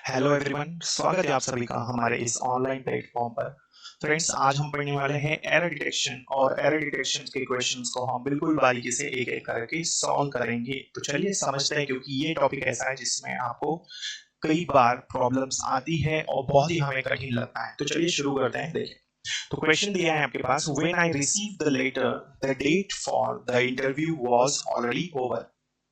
Hello everyone, स्वागत है आप सभी का हमारे इस ऑनलाइन प्लेटफॉर्म पर। फ्रेंड्स, आज हम पढ़ने वाले हैं एरर डिटेक्शन और एरर डिटेक्शन के क्वेश्चंस को हम बिल्कुल बारीकी से एक एक करके सॉल्व करेंगे। तो चलिए समझते हैं, क्योंकि ये टॉपिक ऐसा है जिसमें आपको कई बार प्रॉब्लम्स आती है और बहुत ही हमें कठिन लगता है। तो चलिए शुरू करते हैं। देखिए, तो क्वेश्चन दिया है आपके पास, when I receive the letter the date for the interview was already over.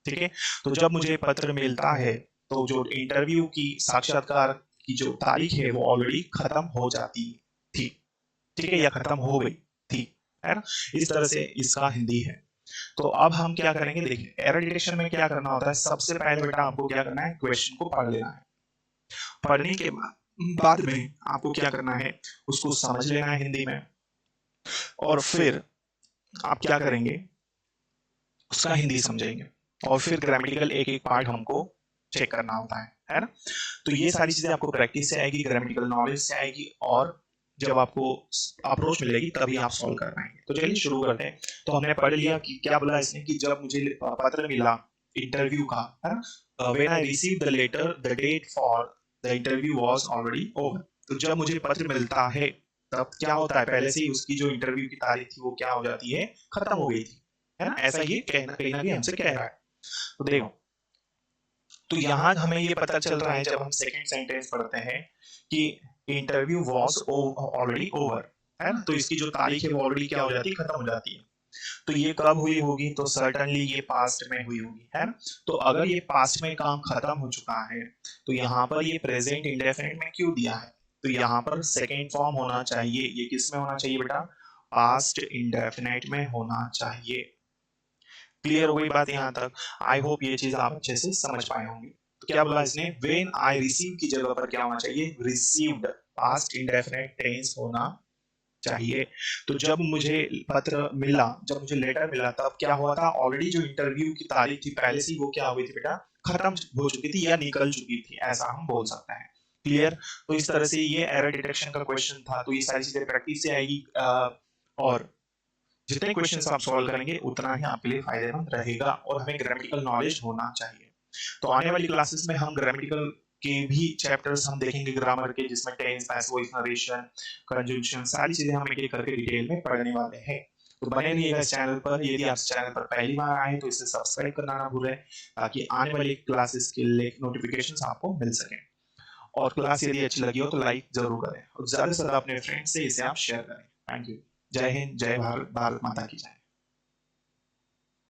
ठीक है, तो जब मुझे पत्र मिलता है तो जो इंटरव्यू की साक्षात्कार की जो तारीख है वो ऑलरेडी खत्म हो जाती थी। ठीक है, या खत्म हो गई थी, है ना। इस तरह से इसका हिंदी है। तो अब हम क्या करेंगे, देखिए एरर डिटेक्शन में क्या करना होता है। सबसे पहले बेटा आपको क्या करना है, क्वेश्चन को पढ़ लेना है। पढ़ने के बाद में आपको क्या करना है, उसको समझ लेना है हिंदी में, और फिर आप क्या करेंगे, उसका हिंदी समझेंगे, और फिर ग्रामेटिकल एक एक पार्ट हमको चेक करना होता है ना। तो ये सारी चीजें आपको प्रैक्टिस से आएगी, ग्रामेटिकल नॉलेज से आएगी, और जब आपको अप्रोच मिलेगी तभी आप सॉल्व कर पाएंगे। तो चलिए शुरू करते हैं। तो हमने पढ़ लिया कि क्या बोला इसने, कि जब मुझे पत्र मिला इंटरव्यू का, है ना, when I receive the letter the date for the interview was already over. तो जब मुझे पत्र मिलता है तब क्या होता है, पहले से ही उसकी जो इंटरव्यू की तारीख थी वो क्या हो जाती है, खत्म हो गई थी, है ना। ऐसा ये कहना कहीं ना कहीं हमसे कह रहा है। तो देखो, तो यहाँ हमें ये पता चल रहा है जब हम सेकंड सेंटेंस पढ़ते हैं कि इंटरव्यू वाज ऑलरेडी ओवर, है ना। तो इसकी जो तारीख है वो ऑलरेडी क्या हो जाती है, खत्म हो जाती है। तो ये कब हुई होगी, तो सर्टेनली ये पास्ट में हुई होगी, है ना। तो अगर ये पास्ट में काम खत्म हो चुका है तो यहाँ पर ये प्रेजेंट इंडेफिनिट में क्यों दिया है, तो यहाँ पर सेकेंड फॉर्म होना चाहिए। ये किस में होना चाहिए बेटा, पास्ट इंडेफिनिट में होना चाहिए। क्लियर हो गई बात यहाँ तक। आई होप ये चीज आप अच्छे से समझ पाए होंगे। तो क्या बोला इसने, व्हेन आई रिसीव की जगह पर क्या होना चाहिए, रिसीव्ड, पास्ट इंडेफिनिट टेंस होना चाहिए। तो जब मुझे पत्र मिला, जब मुझे लेटर मिला, तब क्या हुआ था, ऑलरेडी जो इंटरव्यू की तारीख थी पहले से वो क्या हुई थी बेटा, खत्म हो चुकी थी या निकल चुकी थी, ऐसा हम बोल सकते हैं। क्लियर। तो इस तरह से ये एरर डिटेक्शन का क्वेश्चन था। तो ये सारी चीजें प्रैक्टिस से आएगी, और जितने क्वेश्चन आप सॉल्व करेंगे उतना ही आपके लिए फायदेमंद रहेगा, और हमें ग्रामेटिकल नॉलेज होना चाहिए। तो आने वाली क्लासेस में हम ग्रामेटिकल के भी चैप्टर्स हम देखेंगे, ग्रामर के, जिसमें tense, passive voice, narration, conjunction, सारी चीजें हम एक एक करके डिटेल में पढ़ने वाले हैं। तो बने रहिएगा इस चैनल पर। यदि आप इस चैनल पर पहली बार आए तो इसे सब्सक्राइब करना ना भूलें, ताकि आने वाली क्लासेस के नोटिफिकेशंस आपको मिल सके। और क्लास यदि अच्छी लगी हो तो लाइक जरूर करें, और ज्यादा से ज्यादा अपने फ्रेंड्स से इसे आप शेयर करें। Thank you. जय हिंद, जय भारत, भारत माता की जय।